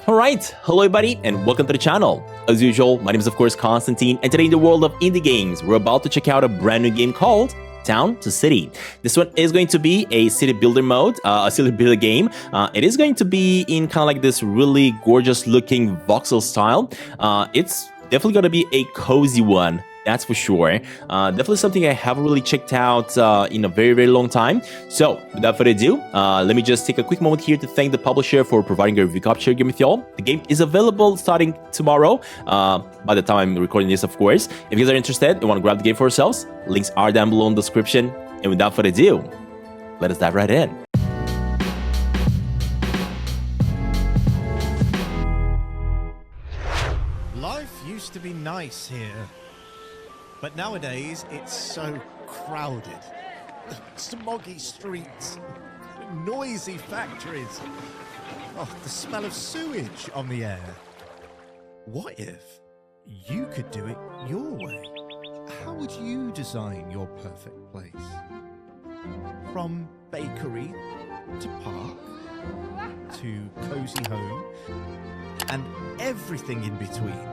Alright, hello everybody and welcome to the channel. As usual, my name is of course Constantin, and today in the world of indie games, we're about to check out a brand new game called Town to City. This one is going to be a city builder mode, a city builder game. It is going to be in kind of like this really gorgeous looking voxel style. It's definitely going to be a cozy one. That's for sure. Definitely something I haven't really checked out in a very long time. So, without further ado, let me just take a quick moment here to thank the publisher for providing a review copy share game with y'all. The game is available starting tomorrow, by the time I'm recording this, of course. If you guys are interested and want to grab the game for yourselves, links are down below in the description. And without further ado, let us dive right in. Life used to be nice here. But nowadays, it's so crowded. Smoggy streets, noisy factories, the smell of sewage on the air. What if you could do it your way? How would you design your perfect place? From bakery to park to cozy home and everything in between.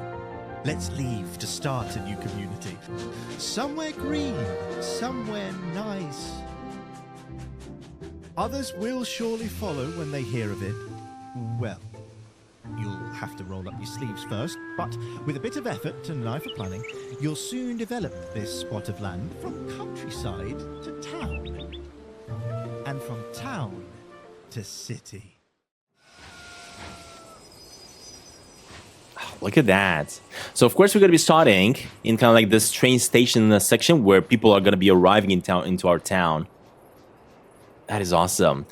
Let's leave to start a new community. Somewhere green, somewhere nice. Others will surely follow when they hear of it. Well, you'll have to roll up your sleeves first, but with a bit of effort and an eye for planning, you'll soon develop this spot of land from countryside to town. And from town to city. Look at that. So of course we're going to be starting in kind of like this train station section where people are going to be arriving into our town. That is awesome.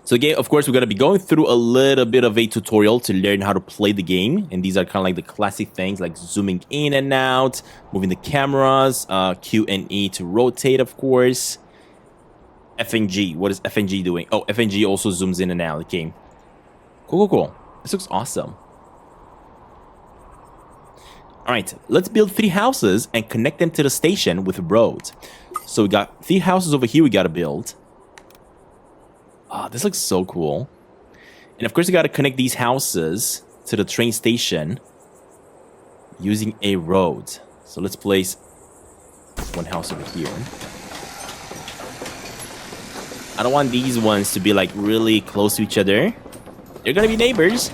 So again, of course, we're going to be going through a little bit of a tutorial to learn how to play the game. And these are kind of like the classic things like zooming in and out, moving the cameras, Q and E to rotate, of course. F and G. What is F and G doing? Oh, F and G also zooms in and out. Okay. Cool. This looks awesome. Alright, let's build 3 houses and connect them to the station with a road. So we got 3 houses over here we gotta build. This looks so cool. And of course we gotta connect these houses to the train station using a road. So let's place one house over here. I don't want these ones to be like really close to each other. They're gonna be neighbors,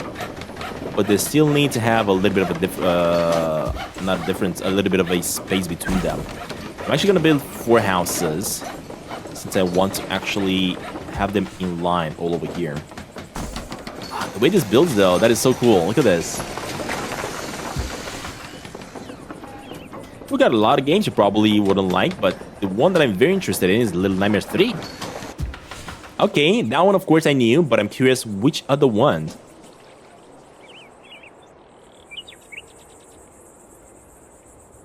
but they still need to have a little bit of a little bit of a space between them. I'm actually gonna build 4 houses since I want to actually have them in line all over here. The way this builds though, that is so cool. Look at this. We got a lot of games you probably wouldn't like, but the one that I'm very interested in is Little Nightmares 3. Okay, that one of course I knew, but I'm curious which other one.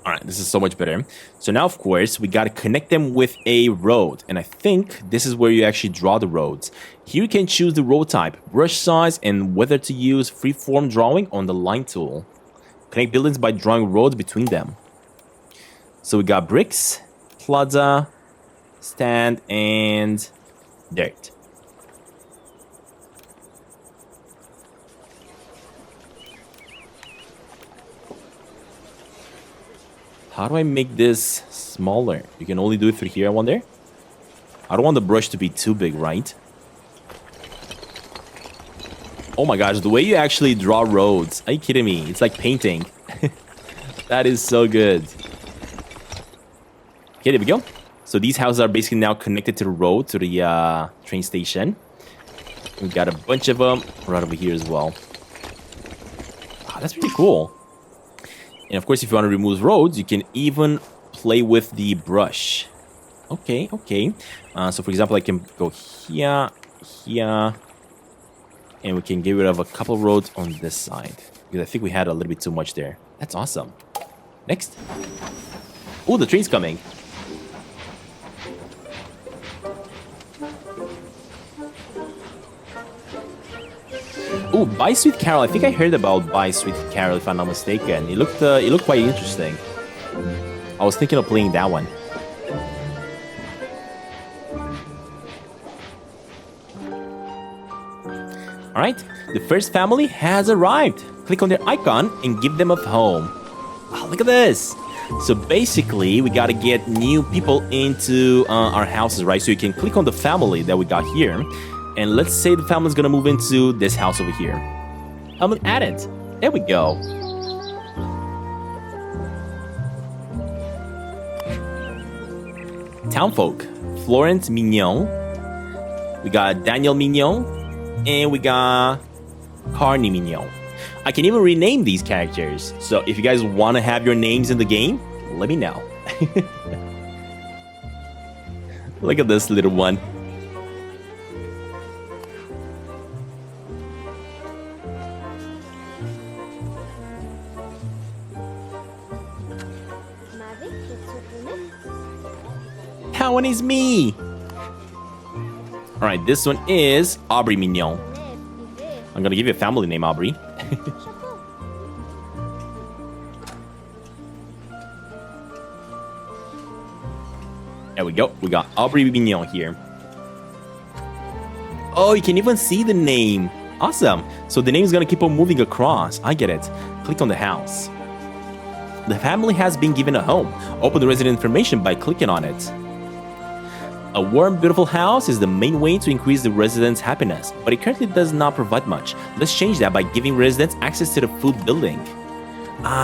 Alright, this is so much better. So now of course we gotta connect them with a road, and I think this is where you actually draw the roads. Here you can choose the road type, brush size, and whether to use freeform drawing on the line tool. Connect buildings by drawing roads between them. So we got bricks, plaza, stand, and dirt. How do I make this smaller? You can only do it through here, I wonder? I don't want the brush to be too big, right? Oh my gosh, the way you actually draw roads. Are you kidding me? It's like painting. That is so good. Okay, there we go. So these houses are basically now connected to the road, to the train station. We got a bunch of them right over here as well. That's pretty cool. And of course, if you want to remove roads, you can even play with the brush. Okay. So for example, I can go here, and we can get rid of a couple of roads on this side. Because I think we had a little bit too much there. That's awesome. Next. Oh, the train's coming. Oh, Buy Sweet Carol. I think I heard about Buy Sweet Carol, if I'm not mistaken. It looked quite interesting. I was thinking of playing that one. Alright, the first family has arrived. Click on their icon and give them a home. Oh, look at this. So basically, we gotta get new people into our houses, right? So you can click on the family that we got here. And let's say the family's gonna move into this house over here. I'm gonna add it. There we go. Townfolk. Florence Mignon. We got Daniel Mignon. And we got Carney Mignon. I can even rename these characters. So if you guys want to have your names in the game, let me know. Look at this little one. That one is me. All right, this one is Aubrey Mignon. I'm gonna give you a family name, Aubrey. There we go. We got Aubrey Mignon here. Oh, you can even see the name. Awesome. So the name is gonna keep on moving across. I get it. Click on the house. The family has been given a home. Open the resident information by clicking on it. A warm, beautiful house is the main way to increase the residents' happiness, but it currently does not provide much. Let's change that by giving residents access to the food building.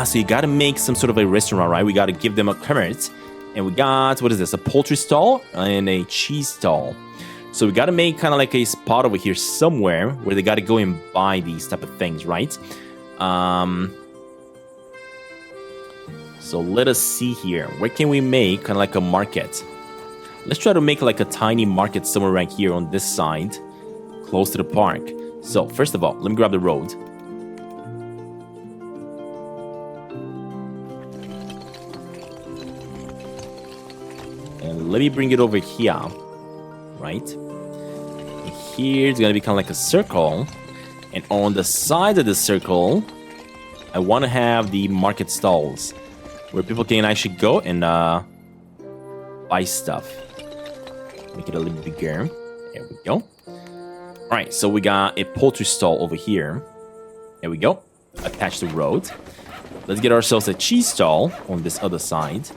So you gotta make some sort of a restaurant, right? We gotta give them a cart. And we got, what is this? A poultry stall and a cheese stall. So we gotta make kind of like a spot over here somewhere where they gotta go and buy these type of things, right? So let us see here. Where can we make kind of like a market? Let's try to make like a tiny market somewhere right here on this side, close to the park. So first of all, let me grab the road. And let me bring it over here, right? And here it's gonna be kind of like a circle. And on the side of the circle, I want to have the market stalls where people can actually go and buy stuff. Make it a little bigger. There we go. All right, so we got a poultry stall over here. There we go. Attach the road. Let's get ourselves a cheese stall on this other side.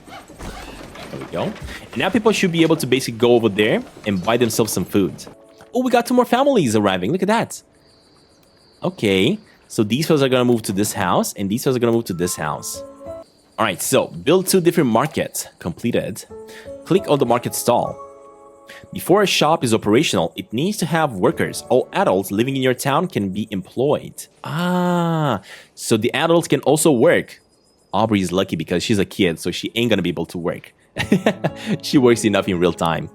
There we go. And now people should be able to basically go over there and buy themselves some food. Oh, we got 2 more families arriving. Look at that. Okay, so these fellas are gonna move to this house, and these fellas are gonna move to this house. All right, so build 2 different markets. Completed. Click on the market stall. Before a shop is operational, it needs to have workers. All adults living in your town can be employed. So the adults can also work. Aubrey is lucky because she's a kid, so she ain't gonna be able to work. She works enough in real time.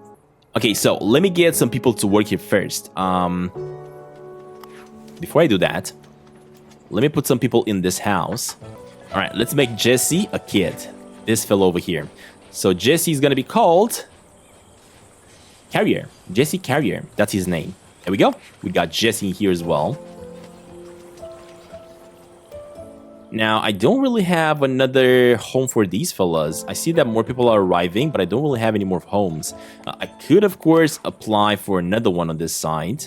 Okay, so let me get some people to work here first. Before I do that, let me put some people in this house. All right, let's make Jesse a kid. This fellow over here. So Jesse is gonna be called Carrier. Jesse Carrier. That's his name. There we go. We got Jesse here as well. Now, I don't really have another home for these fellas. I see that more people are arriving, but I don't really have any more homes. I could, of course, apply for another one on this side.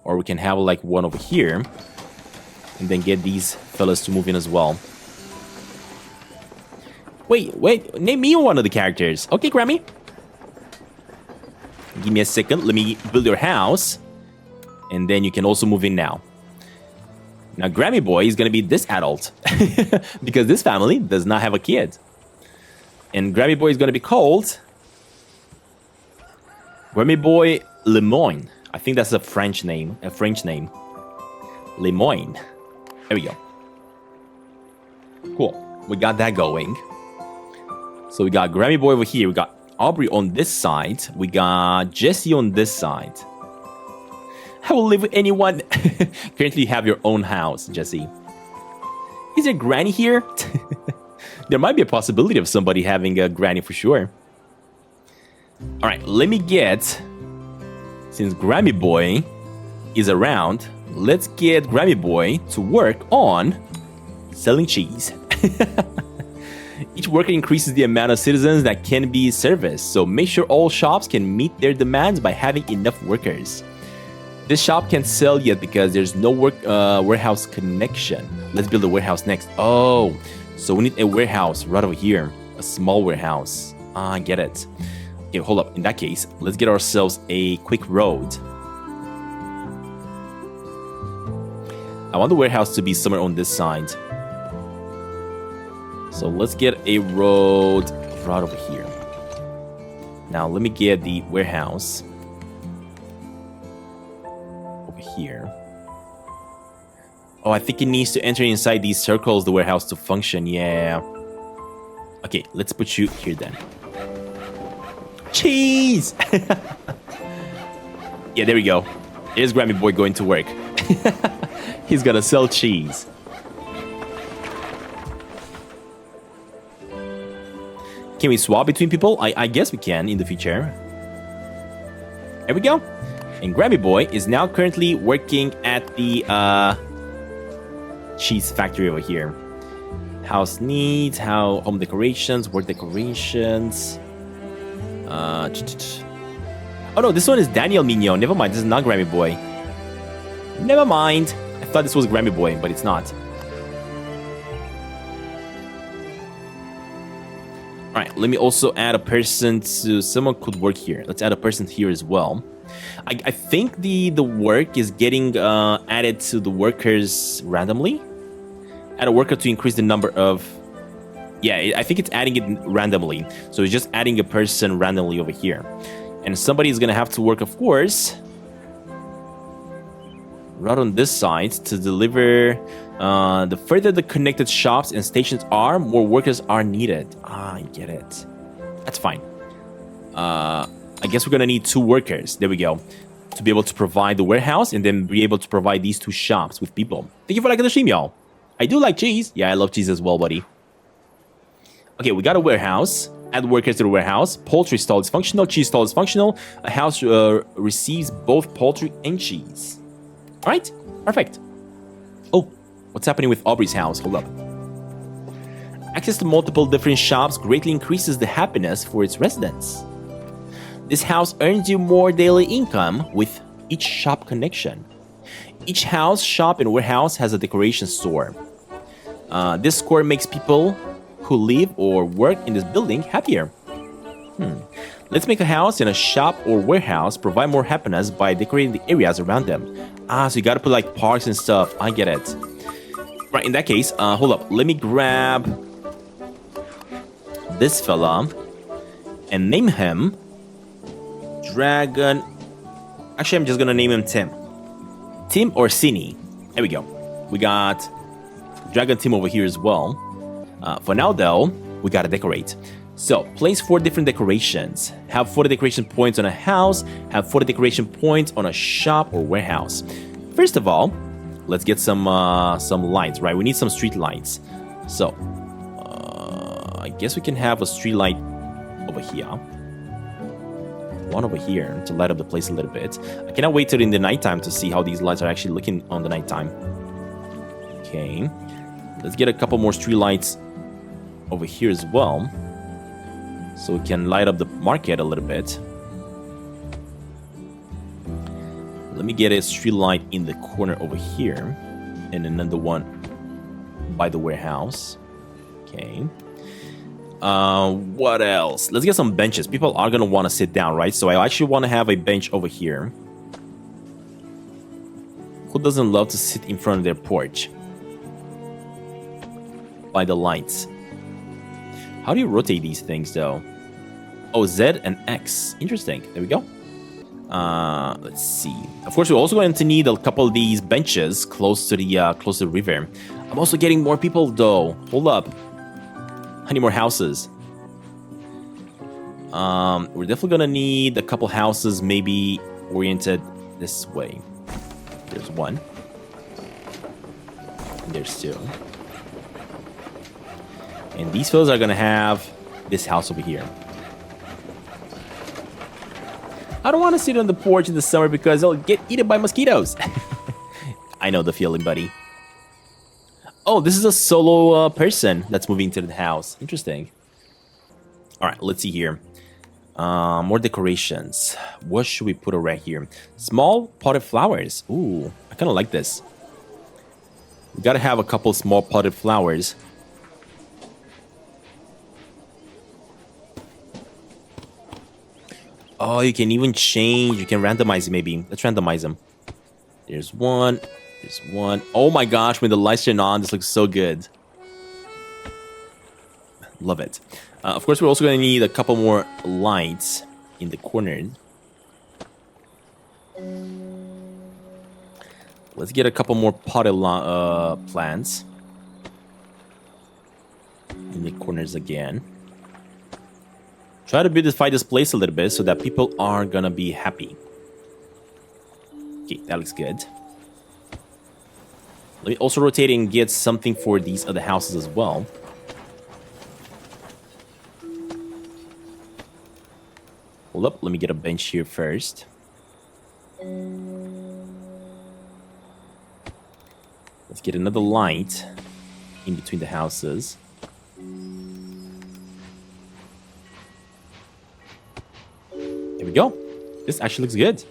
Or we can have like one over here. And then get these fellas to move in as well. Wait. Name me one of the characters. Okay, Grammy. Give me a second. Let me build your house. And then you can also move in now. Now, Grammy Boy is going to be this adult. Because this family does not have a kid. And Grammy Boy is going to be called Grammy Boy Lemoyne. I think that's a French name. Lemoyne. There we go. Cool. We got that going. So we got Grammy Boy over here. We got Aubrey on this side. We got Jesse on this side. I will live with anyone. Currently have your own house, Jesse. Is there Granny here? There might be a possibility of somebody having a Granny for sure. Alright, let me get... Since Grammy Boy is around, let's get Grammy Boy to work on selling cheese. Each worker increases the amount of citizens that can be serviced, so make sure all shops can meet their demands by having enough workers. This shop can't sell yet because there's no warehouse connection. Let's build a warehouse next. Oh, so we need a warehouse right over here. A small warehouse. I get it. Okay, hold up. In that case, let's get ourselves a quick road. I want the warehouse to be somewhere on this side. So let's get a road right over here. Now let me get the warehouse over here. Oh, I think it needs to enter inside these circles, the warehouse, to function. Yeah. Okay, let's put you here then. Cheese! Yeah, there we go. Here's Grammy Boy going to work. He's gonna sell cheese. Can we swap between people? I guess we can in the future. There we go. And Grammy Boy is now currently working at the cheese factory over here. House needs, home decorations, work decorations. Oh no, this one is Daniel Mignon. Never mind, this is not Grammy Boy. Never mind. I thought this was Grammy Boy, but it's not. Alright, let me also add a person to... Someone could work here. Let's add a person here as well. I think the work is getting added to the workers randomly. Add a worker to increase the number of... Yeah, I think it's adding it randomly. So it's just adding a person randomly over here. And somebody is going to have to work, of course, right on this side to deliver. The further the connected shops and stations are, more workers are needed. Ah, I get it. That's fine. I guess we're going to need 2 workers. There we go. To be able to provide the warehouse and then be able to provide these 2 shops with people. Thank you for liking the stream, y'all. I do like cheese. Yeah, I love cheese as well, buddy. Okay, we got a warehouse. Add workers to the warehouse. Poultry stall is functional. Cheese stall is functional. A house receives both poultry and cheese. All right, perfect. Oh, what's happening with Aubrey's house? Hold up. Access to multiple different shops greatly increases the happiness for its residents. This house earns you more daily income with each shop connection. Each house, shop, and warehouse has a decoration store. This score makes people who live or work in this building happier. Let's make a house and a shop or warehouse provide more happiness by decorating the areas around them. Ah, so you gotta put like parks and stuff. I get it. Right, in that case, hold up. Let me grab this fella and name him Dragon. Actually, I'm just gonna name him Tim. Tim Orsini. There we go. We got Dragon Tim over here as well. For now, though, we gotta decorate. So, place 4 different decorations. Have 40 decoration points on a house. Have 40 decoration points on a shop or warehouse. First of all, let's get some lights, right? We need some street lights. So, I guess we can have a street light over here. One over here to light up the place a little bit. I cannot wait till in the nighttime to see how these lights are actually looking on the nighttime. Okay, let's get a couple more street lights over here as well, so we can light up the market a little bit. Let me get a street light in the corner over here, and another one by the warehouse. Okay. What else? Let's get some benches. People are gonna want to sit down, right? So I actually want to have a bench over here. Who doesn't love to sit in front of their porch by the lights? How do you rotate these things, though? Oh, Z and X. Interesting. There we go. Let's see. Of course, we're also going to need a couple of these benches close to the river. I'm also getting more people, though. Hold up. I need more houses. We're definitely gonna need a couple houses, maybe oriented this way. There's one. And there's 2. And these fellas are gonna have this house over here. I don't want to sit on the porch in the summer because they'll get eaten by mosquitoes. I know the feeling, buddy. Oh, this is a solo person that's moving to the house. Interesting. All right, let's see here. More decorations. What should we put right here? Small potted flowers. Ooh, I kind of like this. We gotta have a couple small potted flowers. Oh, you can even change. You can randomize it maybe. Let's randomize them. There's one. There's one. Oh my gosh, when the lights turn on, this looks so good. Love it. Of course, we're also going to need a couple more lights in the corner. Let's get a couple more potted plants in the corners again. Try to beautify this place a little bit so that people are going to be happy. Okay, that looks good. Let me also rotate and get something for these other houses as well. Hold up, let me get a bench here first. Let's get another light in between the houses. There we go. This actually looks good.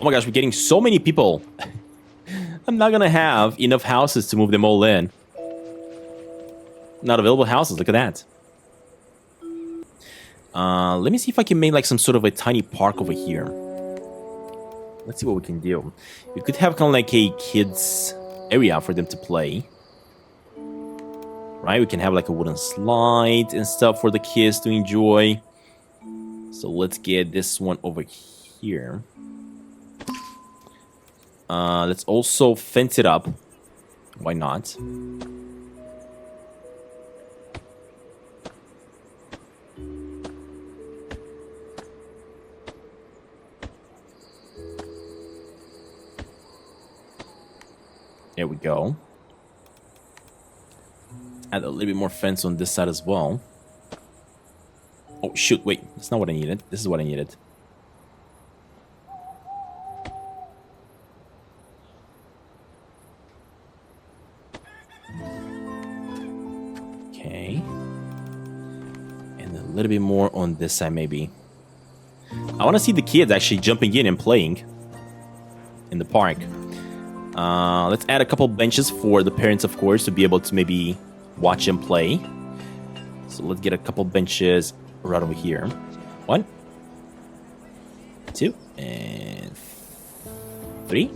Oh my gosh, we're getting so many people. I'm not gonna have enough houses to move them all in. Not available houses, look at that. Let me see if I can make like some sort of a tiny park over here. Let's see what we can do. We could have kind of like a kids area for them to play. Right? We can have like a wooden slide and stuff for the kids to enjoy. So let's get this one over here. Let's also fence it up. Why not? There we go. Add a little bit more fence on this side as well. Oh, shoot. Wait. That's not what I needed. This is what I needed. Okay. And a little bit more on this side, maybe. I want to see the kids actually jumping in and playing in the park. Let's add a couple benches for the parents, of course, to be able to maybe watch them play. So let's get a couple benches right over here. 1, 2, and 3.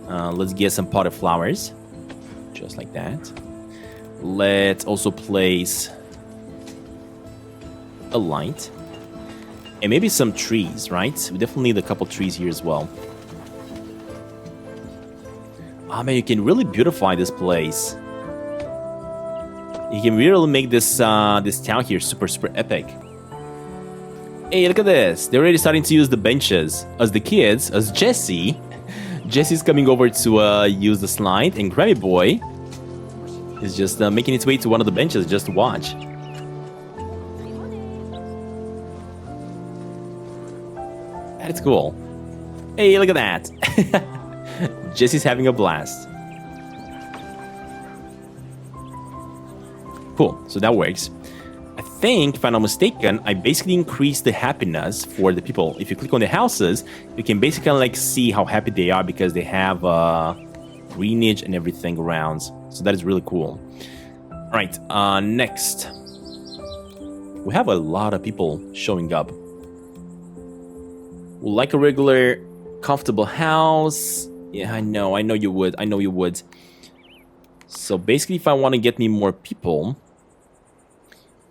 Let's get some potted flowers. Just like that. Let's also place a light. And maybe some trees, right? We definitely need a couple trees here as well. Oh man, you can really beautify this place. You can really make this this town here super epic. Hey, look at this. They're already starting to use the benches. As the kids, as Jesse. Jesse's coming over to use the slide. And Grammy Boy is just making its way to one of the benches just to watch. That's cool. Hey, look at that. Jesse's having a blast. Cool, so that works. I think, if I'm not mistaken, I basically increased the happiness for the people. If you click on the houses, you can basically like see how happy they are because they have greenage and everything around. So that is really cool. All right, next. We have a lot of people showing up. We like a regular, comfortable house. Yeah, I know you would. I know you would. So basically, if I want to get me more people,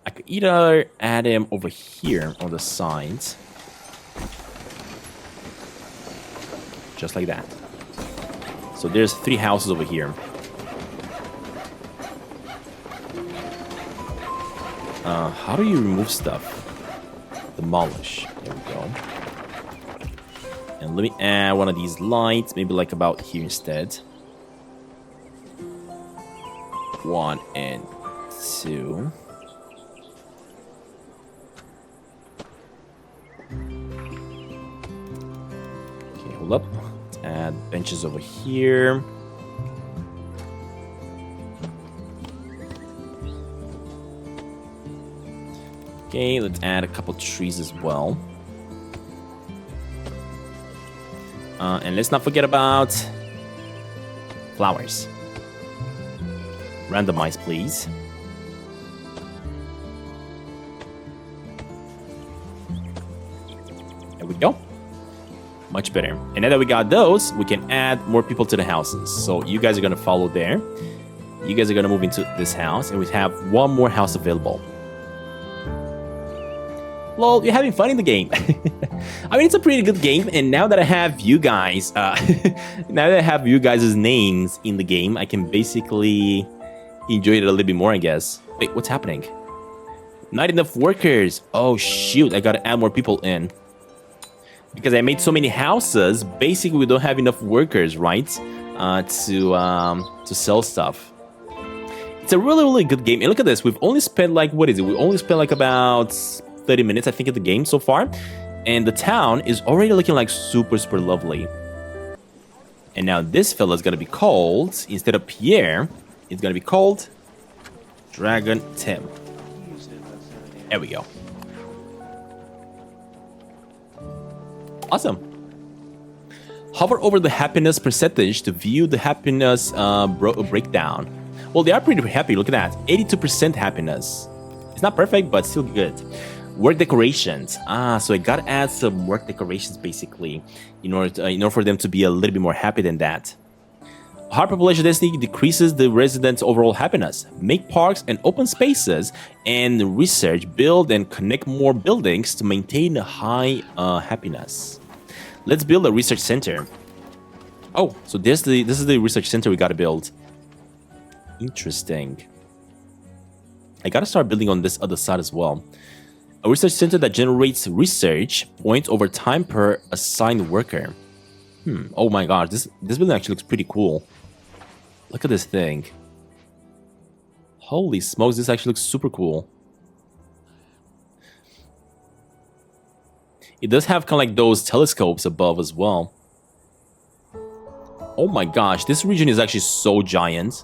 I could either add them over here on the sides. Just like that. So there's 3 houses over here. How do you remove stuff? Demolish. There we go. And let me add one of these lights, maybe like about here instead. 1 and 2. Okay, hold up. Let's add benches over here. Okay, let's add a couple trees as well. And let's not forget about flowers. Randomize, please. There we go. Much better. And now that we got those, we can add more people to the houses. So you guys are going to follow there. You guys are going to move into this house, and we have one more house available. Lol, you're having fun in the game. I mean, it's a pretty good game, and now that I have you guys, now that I have you guys' names in the game, I can basically enjoy it a little bit more, I guess. Wait, what's happening? Not enough workers. Oh, shoot, I gotta add more people in. Because I made so many houses, basically we don't have enough workers, right? To sell stuff. It's a really, really good game. And look at this, we've only spent like, what is it? We only spent like about 30 minutes, I think, of the game so far. And the town is already looking like super, super lovely. And now this fella is going to be called, instead of Pierre, it's going to be called Dragon Tim. There we go. Awesome. Hover over the happiness percentage to view the happiness breakdown. Well, they are pretty happy. Look at that. 82% happiness. It's not perfect, but still good. Work decorations. So I gotta add some work decorations basically in order for them to be a little bit more happy than that. High population density decreases the residents' overall happiness. Make parks and open spaces and research, build and connect more buildings to maintain a high happiness. Let's build a research center. Oh, so this is the research center we gotta build. Interesting. I gotta start building on this other side as well. A research center that generates research points over time per assigned worker. Oh my gosh, this building actually looks pretty cool. Look at this thing. Holy smokes, this actually looks super cool. It does have kind of like those telescopes above as well. Oh my gosh, this region is actually so giant.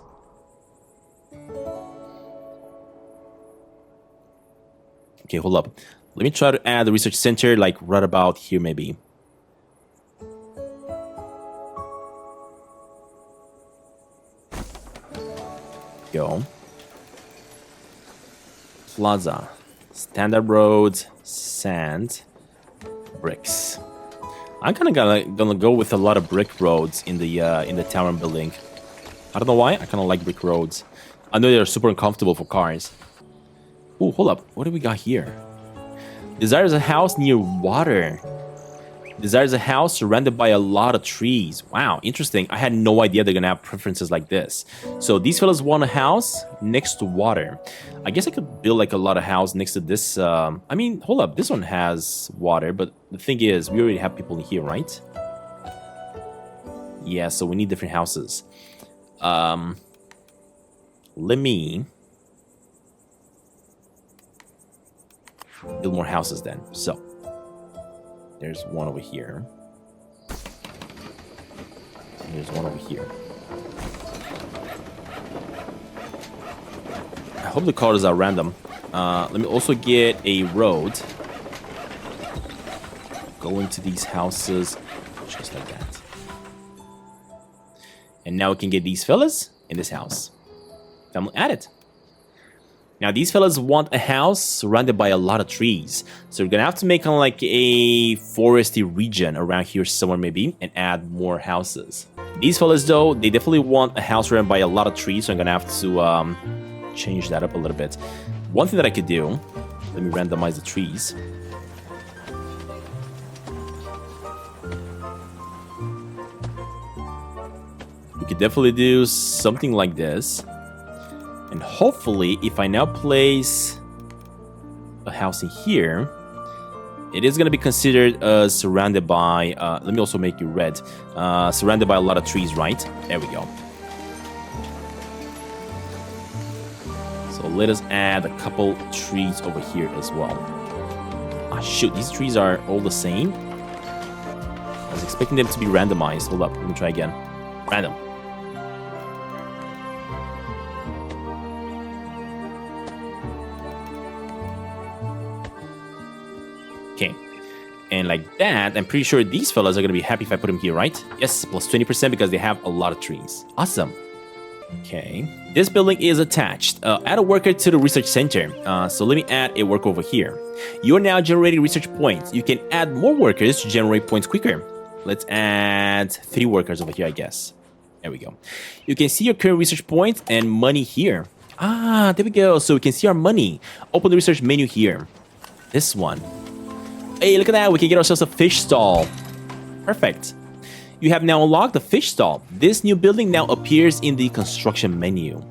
Okay, hold up. Let me try to add the research center like right about here maybe. Go. Plaza. Standard roads, sand, bricks. I'm kind of gonna go with a lot of brick roads in the town I'm building. I don't know why. I kind of like brick roads. I know they're super uncomfortable for cars. Oh, hold up. What do we got here? Desires a house near water. Desires a house surrounded by a lot of trees. Wow, interesting. I had no idea they're gonna have preferences like this. So these fellas want a house next to water. I guess I could build like a lot of house next to this. I mean, hold up. This one has water, but the thing is, we already have people in here, right? Yeah, so we need different houses. Let me build more houses then. So there's one over here. And there's one over here. I hope the colors are random. Let me also get a road. Go into these houses just like that. And now we can get these fellas in this house. Family added. Now, these fellas want a house surrounded by a lot of trees. So we're going to have to make kind of like a foresty region around here somewhere maybe and add more houses. These fellas, though, they definitely want a house surrounded by a lot of trees. So I'm going to have to change that up a little bit. One thing that I could do, let me randomize the trees. We could definitely do something like this. And hopefully, if I now place a house in here, it is going to be considered surrounded by... let me also make it red. Surrounded by a lot of trees, right? There we go. So let us add a couple trees over here as well. Ah, shoot. These trees are all the same. I was expecting them to be randomized. Hold up. Let me try again. Random. And like that, I'm pretty sure these fellas are going to be happy if I put them here, right? Yes, plus 20% because they have a lot of trees. Awesome. Okay. This building is attached. Add a worker to the research center. So let me add a worker over here. You are now generating research points. You can add more workers to generate points quicker. Let's add 3 workers over here, I guess. There we go. You can see your current research points and money here. Ah, there we go. So we can see our money. Open the research menu here. This one. Hey, look at that. We can get ourselves a fish stall. Perfect. You have now unlocked the fish stall. This new building now appears in the construction menu.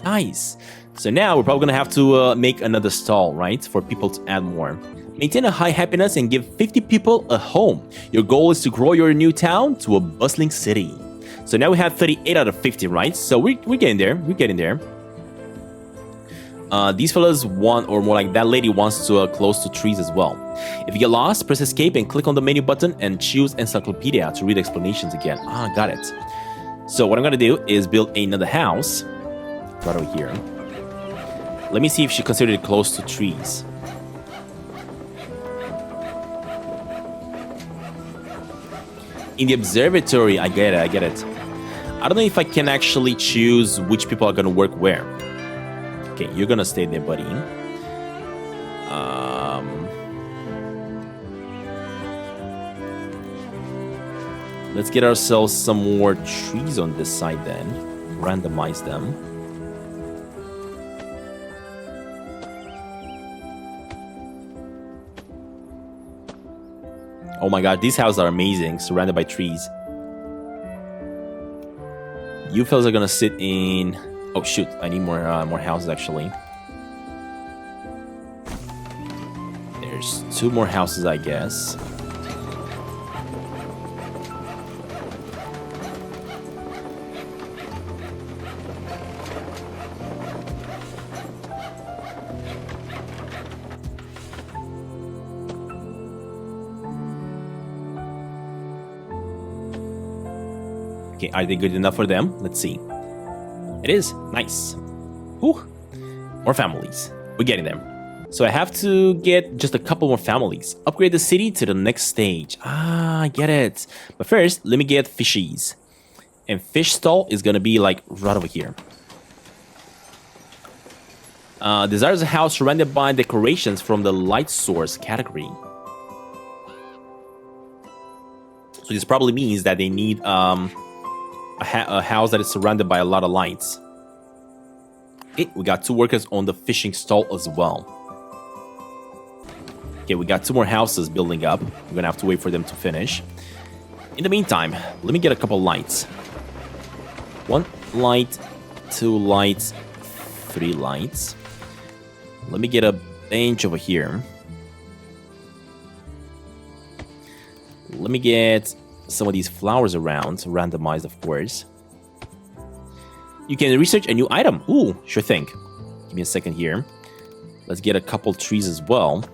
Nice. So now we're probably going to have to make another stall, right? For people to add more. Maintain a high happiness and give 50 people a home. Your goal is to grow your new town to a bustling city. So now we have 38 out of 50, right? So we're getting there. We're getting there. These fellas want, or more like that lady wants to close to trees as well. If you get lost, press escape and click on the menu button and choose encyclopedia to read explanations again. Ah, got it. So what I'm gonna do is build another house right over here. Let me see if she considered it close to trees. In the observatory, I get it, I get it. I don't know if I can actually choose which people are gonna work where. Okay, you're gonna stay there, buddy. Let's get ourselves some more trees on this side then. Randomize them. Oh my god, these houses are amazing, surrounded by trees. You fellas are gonna sit in... Oh shoot, I need more houses actually. There's 2 more houses, I guess. Okay, are they good enough for them? Let's see. It is. Nice. Whew. More families. We're getting them. So I have to get just a couple more families. Upgrade the city to the next stage. Ah, I get it. But first, let me get fishies. And fish stall is going to be like right over here. Desires a house surrounded by decorations from the light source category. So this probably means that they need a house that is surrounded by a lot of lights. Okay, we got 2 workers on the fishing stall as well. Okay, we got 2 more houses building up. We're gonna have to wait for them to finish. In the meantime, let me get a couple lights. 1 light, 2 lights, 3 lights. Let me get a bench over here. Let me get some of these flowers around, randomized of course. You can research a new item. Ooh, sure thing. Give me a second here. Let's get a couple trees as well.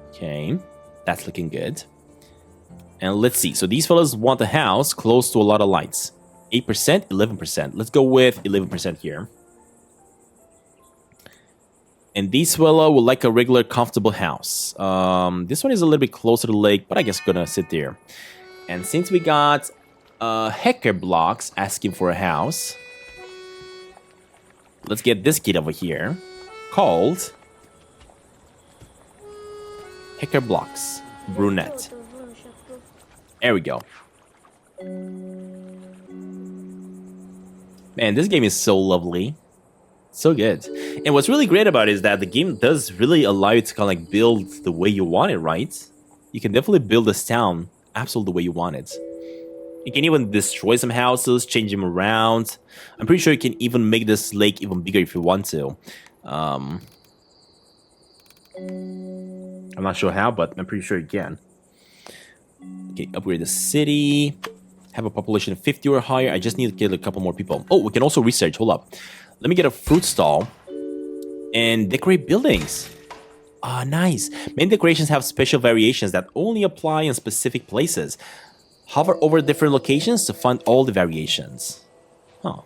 Okay, that's looking good. And let's see. So these fellas want a house close to a lot of lights. 8%, 11%. Let's go with 11% here. And this fella would like a regular, comfortable house. This one is a little bit closer to the lake, but I guess gonna sit there. And since we got hacker blocks asking for a house, let's get this kid over here called hacker blocks brunette. There we go. Man, this game is so lovely. So good. And what's really great about it is that the game does really allow you to kind of like build the way you want it, right? You can definitely build this town absolutely the way you want it. You can even destroy some houses, change them around. I'm pretty sure you can even make this lake even bigger if you want to. I'm not sure how, but I'm pretty sure you can. Okay, upgrade the city. Have a population of 50 or higher. I just need to get a couple more people. Oh, we can also research. Hold up. Let me get a fruit stall and decorate buildings. Ah, nice. Many decorations have special variations that only apply in specific places. Hover over different locations to find all the variations. Huh.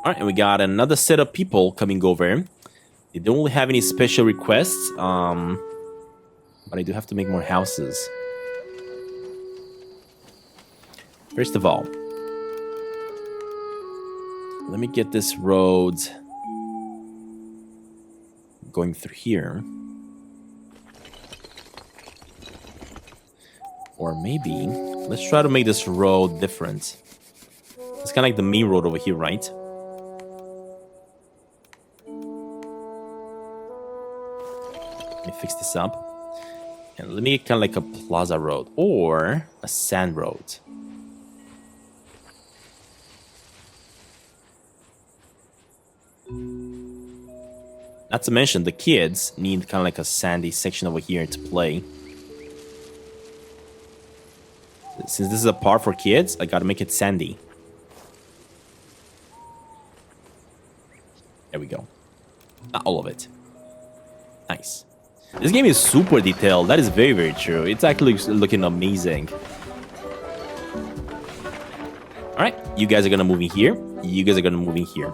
Alright, and we got another set of people coming over. They don't really have any special requests, but I do have to make more houses. First of all, let me get this road going through here. Or maybe, let's try to make this road different. It's kind of like the main road over here, right? Let me fix this up. And let me get kind of like a plaza road or a sand road. Not to mention, the kids need kind of like a sandy section over here to play. Since this is a park for kids, I gotta make it sandy. There we go. Not all of it. Nice. This game is super detailed. That is very, very true. It's actually looking amazing. Alright, you guys are gonna move in here. You guys are gonna move in here.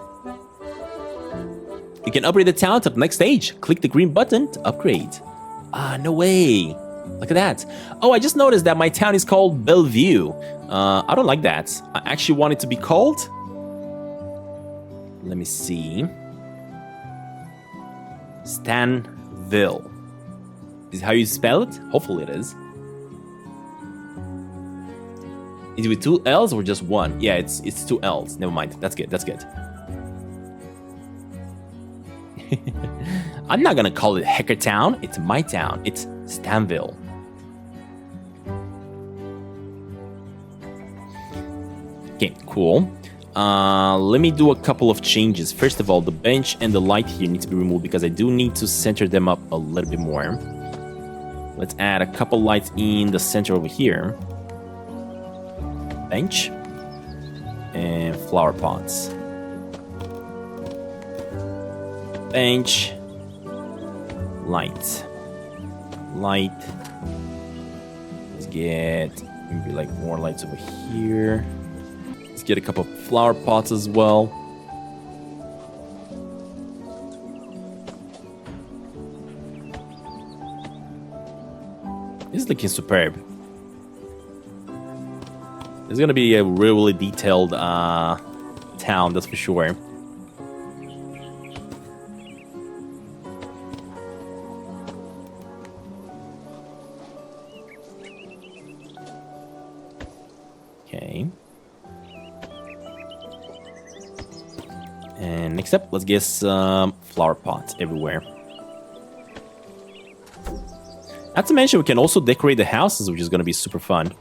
You can upgrade the town to the next stage. Click the green button to upgrade. Ah, no way. Look at that. Oh, I just noticed that my town is called Bellevue. I don't like that. I actually want it to be called... Let me see. Stanville. Is how you spell it? Hopefully it is. Is it with 2 L's or just 1? Yeah, it's 2 L's. Never mind. That's good. That's good. I'm not gonna call it Hacker Town. It's my town. It's Stanville. Okay, cool. Let me do a couple of changes. First of all, the bench and the light here need to be removed because I do need to center them up a little bit more. Let's add a couple lights in the center over here. Bench and flower pots. Bench, light. Let's get maybe like more lights over here. Let's get a couple of flower pots as well. This is looking superb. It's gonna be a really detailed town, that's for sure. Okay. And next up, let's get some flower pots everywhere. Not to mention, we can also decorate the houses, which is going to be super fun.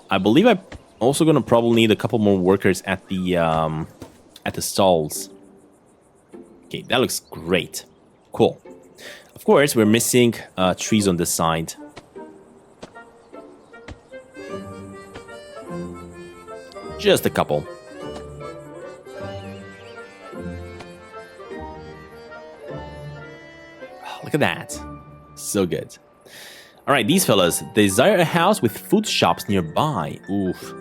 I believe I'm also going to probably need a couple more workers at the stalls. Okay, that looks great. Cool. Of course, we're missing trees on this side. Just a couple. Look at that. So good. All right, these fellas desire a house with food shops nearby. Oof.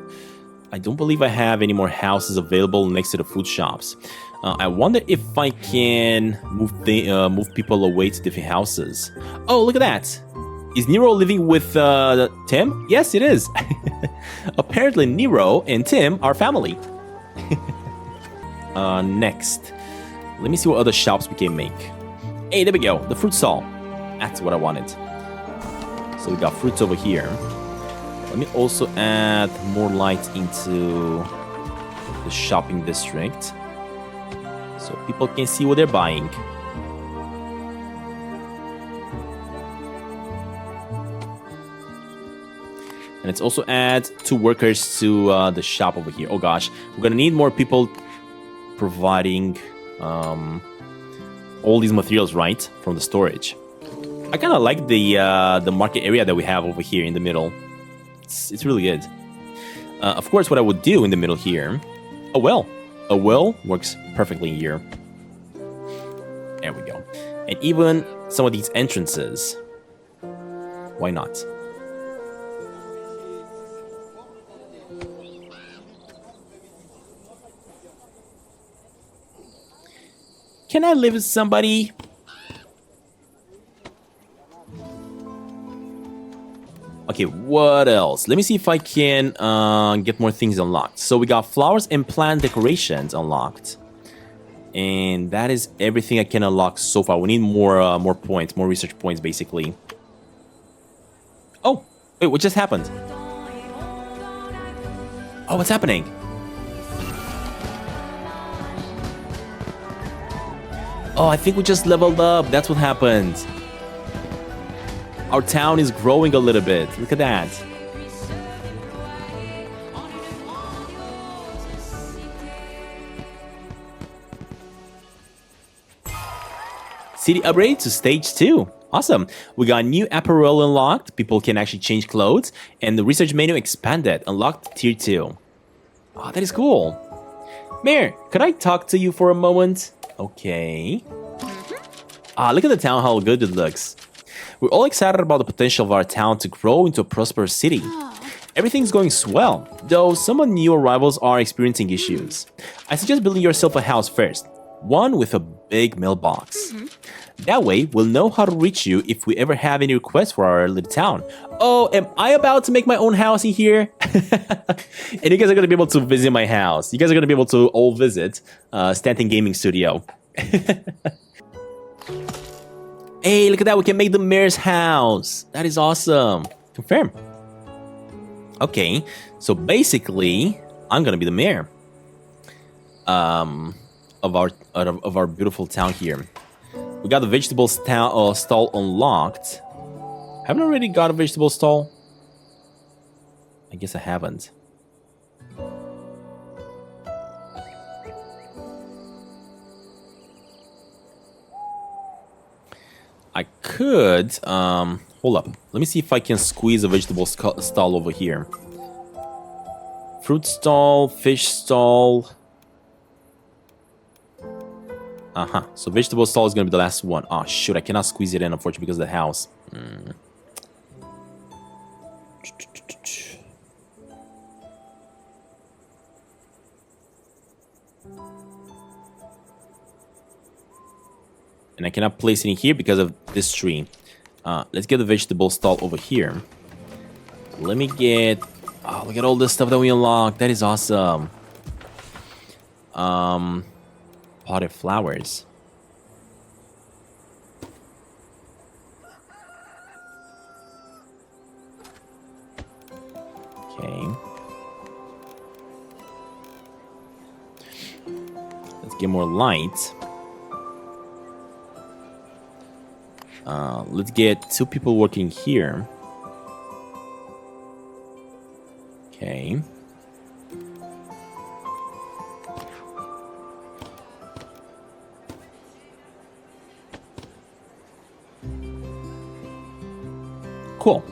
I don't believe I have any more houses available next to the food shops. I wonder if I can move people away to different houses. Oh, look at that. Is Nero living with Tim? Yes, it is. Apparently, Nero and Tim are family. Next. Let me see what other shops we can make. Hey, there we go. The fruit stall. That's what I wanted. So we got fruits over here. Let me also add more light into the shopping district, so people can see what they're buying. And let's also add 2 workers to the shop over here. Oh gosh, we're gonna need more people providing all these materials, right, from the storage. I kind of like the market area that we have over here in the middle. It's really good. Of course, what I would do in the middle here, a well. A well works perfectly here. There we go. And even some of these entrances. Why not? Can I live with somebody? Okay, what else? Let me see if I can get more things unlocked. So we got flowers and plant decorations unlocked. And that is everything I can unlock so far. We need more points, more research points, basically. Oh, wait, what just happened? Oh, what's happening? Oh, I think we just leveled up. That's what happened. Our town is growing a little bit. Look at that. City upgrade to stage 2. Awesome. We got new apparel unlocked. People can actually change clothes. And the research menu expanded. Unlocked tier 2. Oh, that is cool. Mayor, could I talk to you for a moment? Okay. Ah, look at the town, how good it looks. We're all excited about the potential of our town to grow into a prosperous city. Everything's going swell, though some of the new arrivals are experiencing issues. I suggest building yourself a house first, one with a big mailbox. That way, we'll know how to reach you if we ever have any requests for our little town. Oh, am I about to make my own house in here? And you guys are going to be able to visit my house. You guys are going to be able to all visit StantinGaming Studio. Hey, look at that. We can make the mayor's house. That is awesome. Confirm. Okay, so basically, I'm going to be the mayor of our beautiful town here. We got the vegetable stall unlocked. Haven't I already got a vegetable stall? I guess I haven't. I could, hold up. Let me see if I can squeeze a vegetable stall over here. Fruit stall, fish stall. So vegetable stall is going to be the last one. Oh, shoot. I cannot squeeze it in, unfortunately, because of the house. And I cannot place it in here because of this tree. Let's get the vegetable stall over here. Let me get... Oh, look at all this stuff that we unlocked. That is awesome. Potted flowers. Okay. Let's get more light. Let's get 2 people working here. Okay. Cool.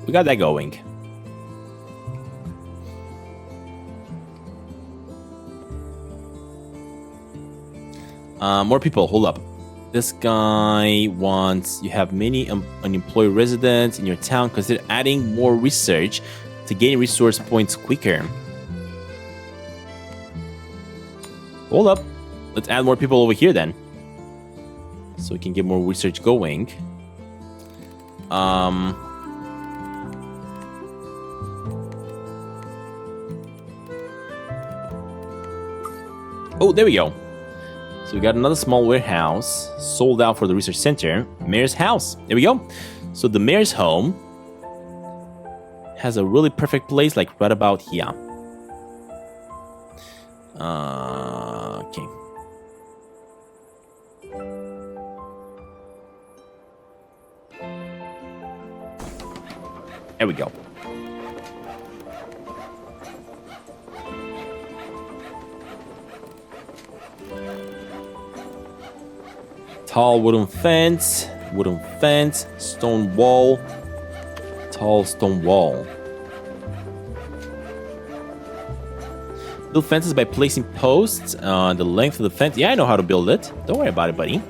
We got that going. More people, hold up. This guy wants, you have many unemployed residents in your town. Consider adding more research to gain resource points quicker. Hold up. Let's add more people over here then. So we can get more research going. Oh, there we go. So we got another small warehouse sold out for the research center. Mayor's house. There we go. So the mayor's home has a really perfect place, like right about here. Okay. There we go. Tall wooden fence, stone wall, tall stone wall. Build fences by placing posts on the length of the fence. Yeah, I know how to build it. Don't worry about it, buddy.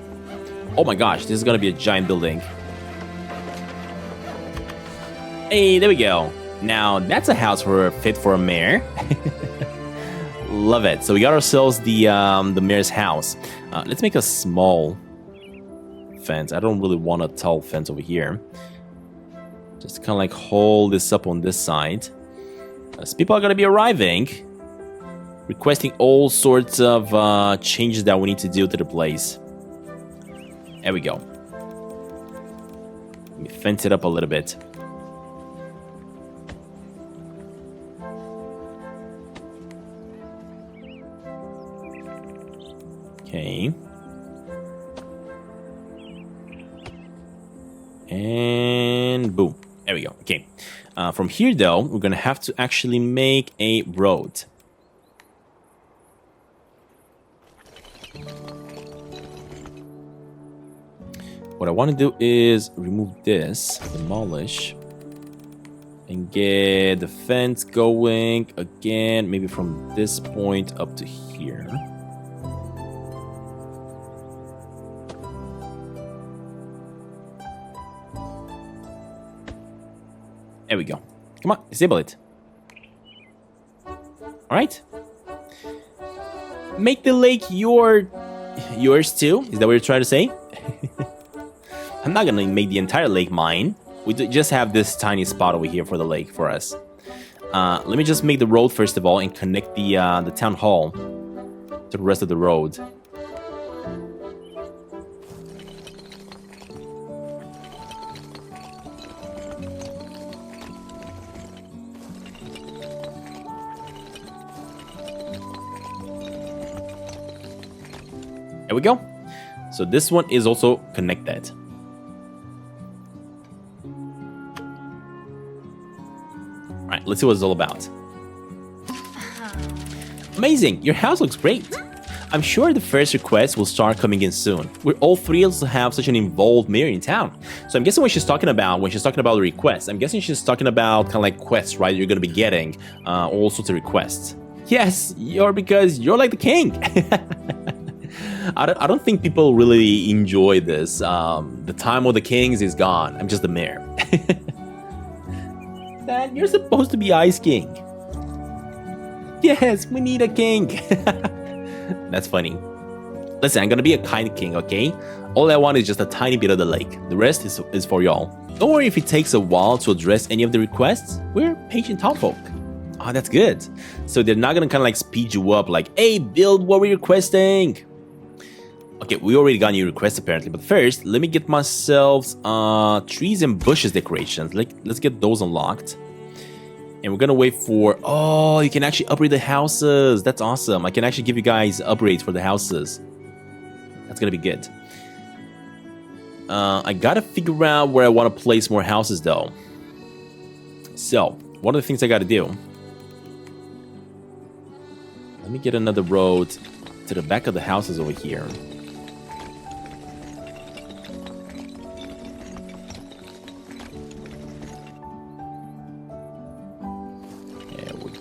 Oh my gosh, this is gonna be a giant building. Hey, there we go. Now, that's a house fit for a mayor. Love it. So we got ourselves the mayor's house. Let's make a small fence. I don't really want a tall fence over here. Just kind of like hold this up on this side. As people are going to be arriving, requesting all sorts of changes that we need to do to the place. There we go. Let me fence it up a little bit. Okay. And boom. There we go. Okay. From here, though, we're going to have to actually make a road. What I want to do is remove this, demolish, and get the fence going again, maybe from this point up to here. There we go. Come on, disable it. All right. Make the lake yours too. Is that what you're trying to say? I'm not gonna make the entire lake mine. We just have this tiny spot over here for the lake for us. Let me just make the road first of all and connect the town hall to the rest of the road. There we go. So this one is also connected. All right, let's see what it's all about. Amazing, your house looks great. I'm sure the first request will start coming in soon. We're all thrilled to have such an involved mayor in town. So I'm guessing when she's talking about the requests, I'm guessing she's talking about kind of like quests, right? You're gonna be getting all sorts of requests. Yes, because you're like the king. I don't think people really enjoy this. The time of the kings is gone. I'm just the mayor. Dad, you're supposed to be Ice King. Yes, we need a king. That's funny. Listen, I'm gonna be a kind king, okay? All I want is just a tiny bit of the lake. The rest is for y'all. Don't worry if it takes a while to address any of the requests. We're patient townfolk. Oh, that's good. So they're not gonna kind of like speed you up like, hey, build what we're requesting. Okay, we already got new requests apparently, but first, let me get myself trees and bushes decorations. Let's get those unlocked. And we're gonna wait for... Oh, you can actually upgrade the houses. That's awesome. I can actually give you guys upgrades for the houses. That's gonna be good. I gotta figure out where I want to place more houses though. So, one of the things I gotta do... Let me get another road to the back of the houses over here.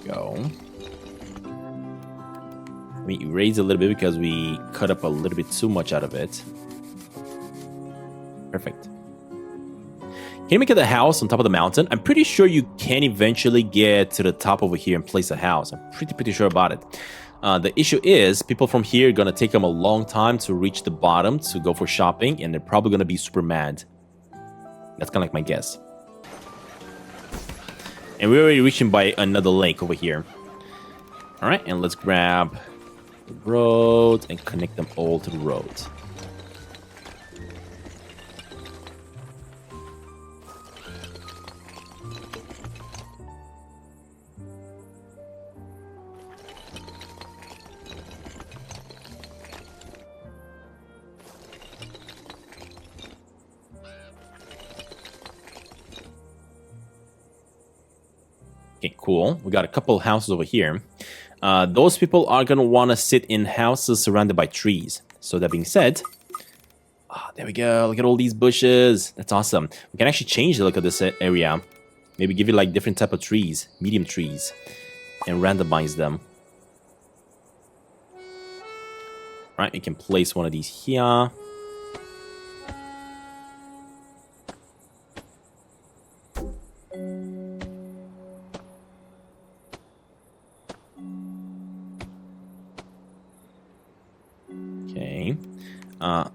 Go. Let me erase a little bit because we cut up a little bit too much out of it. Perfect. Can you make it a house on top of the mountain? I'm pretty sure you can eventually get to the top over here and place a house. I'm pretty sure about it. The issue is people from here are going to take them a long time to reach the bottom to go for shopping, and they're probably going to be super mad. That's kind of like my guess. And we're already reaching by another lake over here. All right, and let's grab the road and connect them all to the road. Okay, cool. We got a couple of houses over here. Those people are going to want to sit in houses surrounded by trees. So that being said... there we go. Look at all these bushes. That's awesome. We can actually change the look of this area. Maybe give it like different type of trees. Medium trees. And randomize them. Alright, we can place one of these here.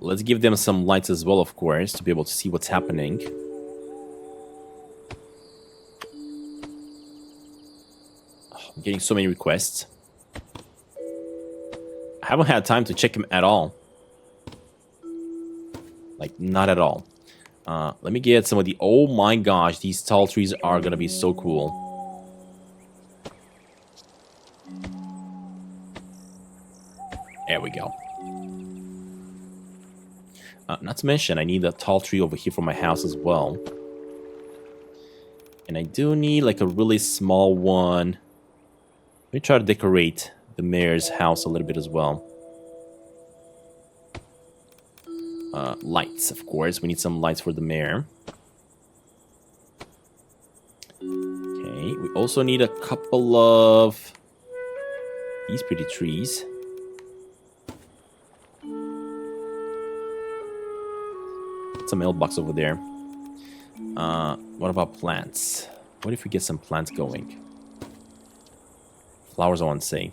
Let's give them some lights as well, of course, to be able to see what's happening. Oh, I'm getting so many requests. I haven't had time to check them at all. Like, not at all. Let me get some of the... Oh my gosh, these tall trees are gonna be so cool. There we go. Not to mention, I need a tall tree over here for my house as well. And I do need like a really small one. Let me try to decorate the mayor's house a little bit as well. Lights, of course. We need some lights for the mayor. Okay, we also need a couple of these pretty trees. Some mailbox over there. What about plants? What if we get some plants going? Flowers, I want to say.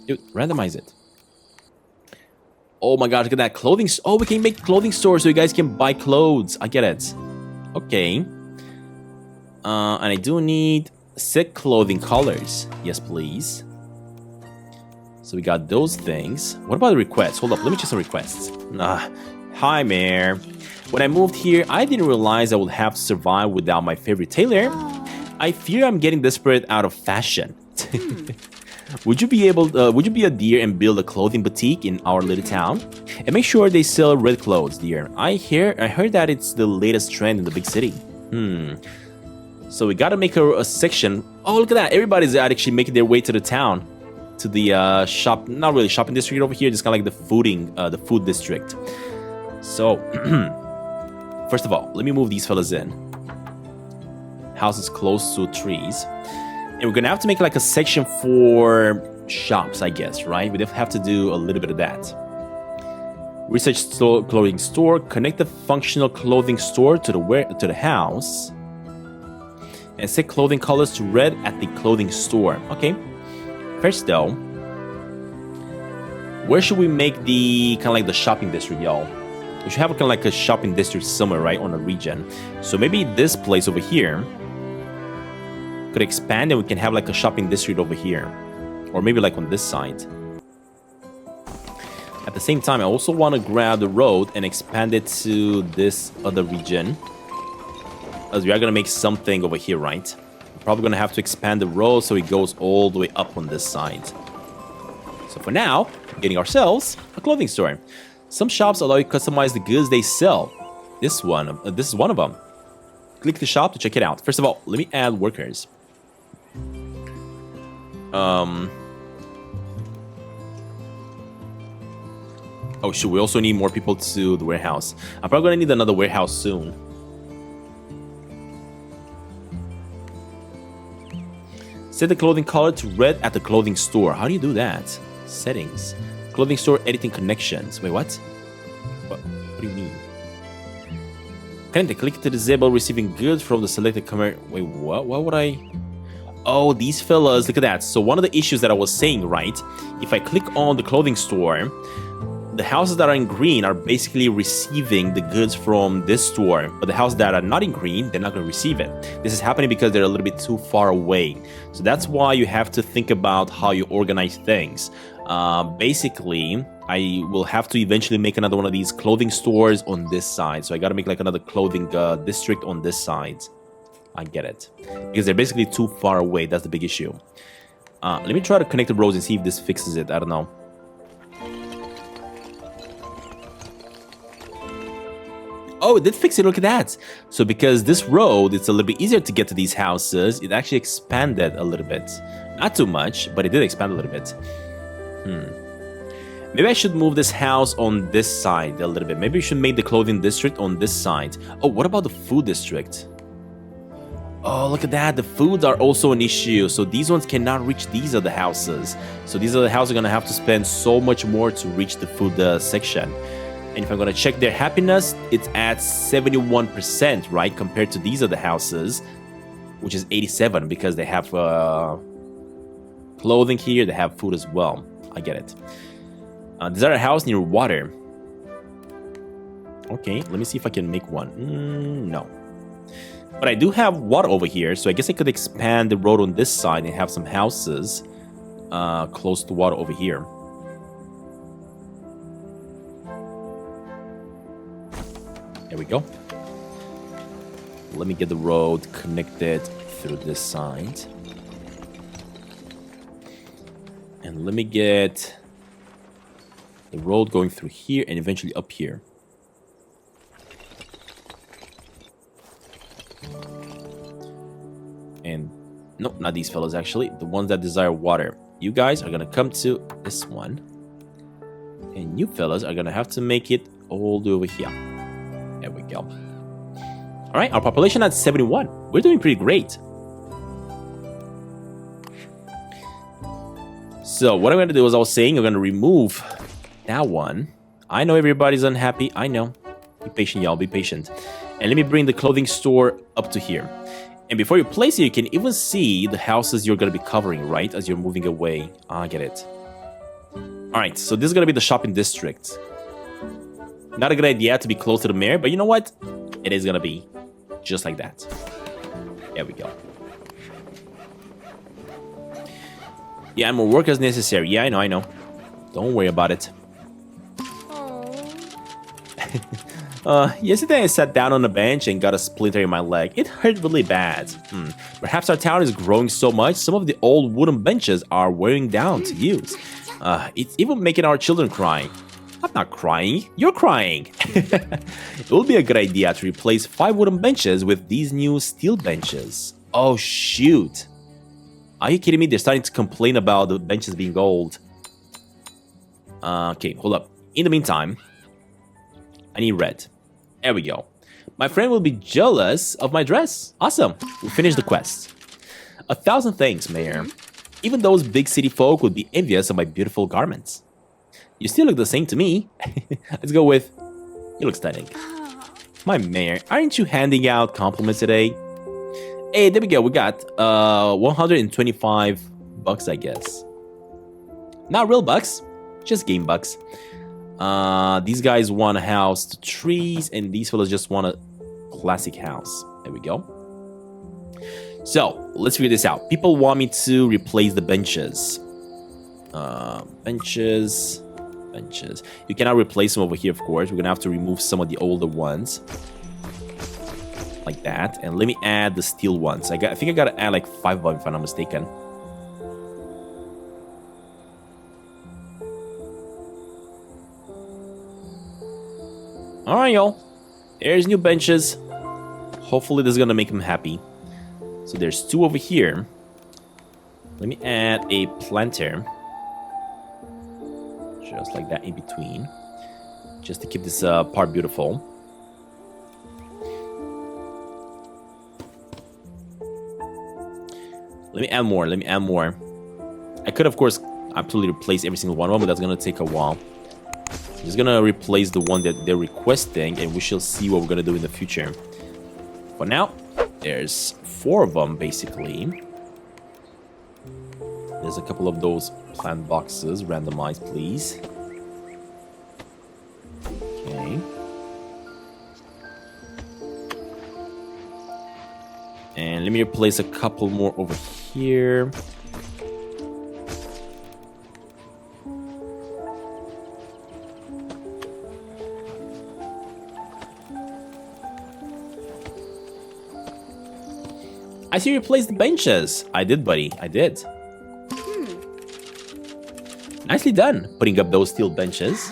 Dude, randomize it. Oh my god, look at that clothing. Oh, we can make clothing stores so you guys can buy clothes. I get it. Okay. And I do need 6 clothing colors. Yes, please. So we got those things. What about the requests? Hold up, let me check some requests. Hi, Mayor. When I moved here, I didn't realize I would have to survive without my favorite tailor. I fear I'm getting desperate out of fashion. Would you be a dear and build a clothing boutique in our little town? And make sure they sell red clothes, dear. I heard that it's the latest trend in the big city. So we gotta make a section. Oh, look at that. Everybody's actually making their way to the town. To the shop, not really shopping district over here, just kind of like the food district. So, first of all, let me move these fellas in. House is close to trees. And we're gonna have to make like a section for shops, I guess, right? We have to do a little bit of that. Research clothing store. Connect the functional clothing store to the house. And set clothing colors to red at the clothing store. Okay. First though, where should we make the kind of like the shopping district, y'all? We should have kind of like a shopping district somewhere, right, on a region. So maybe this place over here could expand and we can have like a shopping district over here. Or maybe like on this side. At the same time, I also want to grab the road and expand it to this other region. As we are going to make something over here, right? We're probably going to have to expand the road so it goes all the way up on this side. So for now, we're getting ourselves a clothing store. Some shops allow you to customize the goods they sell. This is one of them. Click the shop to check it out. First of all, let me add workers. Oh shoot, we also need more people to the warehouse. I'm probably gonna need another warehouse soon. Set the clothing color to red at the clothing store. How do you do that? Settings. Clothing store editing connections. Wait, what? What do you mean? Can I click to disable receiving goods from the selected command? Wait, what? Why would I? Oh, these fellas, look at that. So one of the issues that I was saying, right? If I click on the clothing store, the houses that are in green are basically receiving the goods from this store, but the houses that are not in green, they're not going to receive it. This is happening because they're a little bit too far away. So that's why you have to think about how you organize things. Basically, I will have to eventually make another one of these clothing stores on this side. So I got to make like another clothing district on this side. I get it. Because they're basically too far away. That's the big issue. Let me try to connect the roads and see if this fixes it. I don't know. Oh, it did fix it. Look at that. So because this road, it's a little bit easier to get to these houses, it actually expanded a little bit. Not too much, but it did expand a little bit. Maybe I should move this house on this side a little bit. Maybe we should make the clothing district on this side. Oh, what about the food district? Oh, look at that. The foods are also an issue. So these ones cannot reach these other houses. So these other houses are going to have to spend so much more to reach the food section. And if I'm gonna check their happiness, it's at 71%, right? Compared to these other houses, which is 87 because they have clothing here, they have food as well. I get it. Desire a house near water. Okay, let me see if I can make one. No. But I do have water over here, so I guess I could expand the road on this side and have some houses close to water over here. There we go. Let me get the road connected through this side. And let me get the road going through here and eventually up here. And no, not these fellas actually. The ones that desire water. You guys are gonna come to this one. And you fellas are gonna have to make it all the way over here. There we go. Alright, our population at 71. We're doing pretty great. So what I'm gonna do is I was saying I'm gonna remove that one. I know everybody's unhappy. I know. Be patient, y'all. Be patient. And let me bring the clothing store up to here. And before you place it, you can even see the houses you're going to be covering, right? As you're moving away. I get it. Alright, so this is going to be the shopping district. Not a good idea to be close to the mayor, but you know what? It is going to be just like that. There we go. Yeah, more work is necessary. Yeah, I know. Don't worry about it. Yesterday I sat down on a bench and got a splinter in my leg. It hurt really bad. Perhaps our town is growing so much, some of the old wooden benches are wearing down to use. It's even making our children cry. I'm not crying, you're crying. It would be a good idea to replace 5 wooden benches with these new steel benches. Oh shoot. Are you kidding me? They're starting to complain about the benches being old. Okay, hold up. In the meantime, I need red. There we go. My friend will be jealous of my dress. Awesome. We finished the quest. 1,000 thanks, Mayor. Even those big city folk would be envious of my beautiful garments. You still look the same to me. Let's go with, you look stunning. My Mayor, aren't you handing out compliments today? Hey, there we go. We got 125 bucks, I guess. Not real bucks, just game bucks. These guys want a house to trees, and these fellas just want a classic house. There we go. So, let's figure this out. People want me to replace the benches. Benches. You cannot replace them over here, of course. We're gonna have to remove some of the older ones. Like that. And let me add the steel ones. I think I gotta add like 5 of them if I'm not mistaken. Alright, y'all. There's new benches. Hopefully this is gonna make them happy. So there's 2 over here. Let me add a planter. Just like that in between. Just to keep this part beautiful. Let me add more. I could, of course, absolutely replace every single one of them, but that's gonna take a while. I'm just gonna replace the one that they're requesting, and we shall see what we're gonna do in the future. For now, there's 4 of them, basically. There's a couple of those plant boxes. Randomized, please. Okay. And let me replace a couple more over here. I see you replaced the benches. I did, buddy. I did. Nicely done, putting up those steel benches.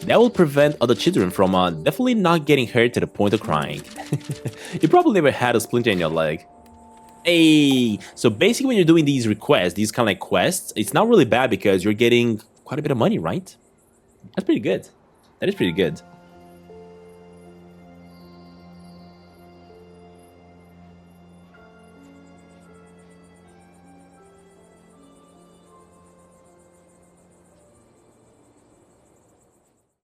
That will prevent other children from definitely not getting hurt to the point of crying. You probably never had a splinter in your leg. Hey, so basically when you're doing these requests, these kind of like quests, it's not really bad because you're getting quite a bit of money, right? That's pretty good. That is pretty good.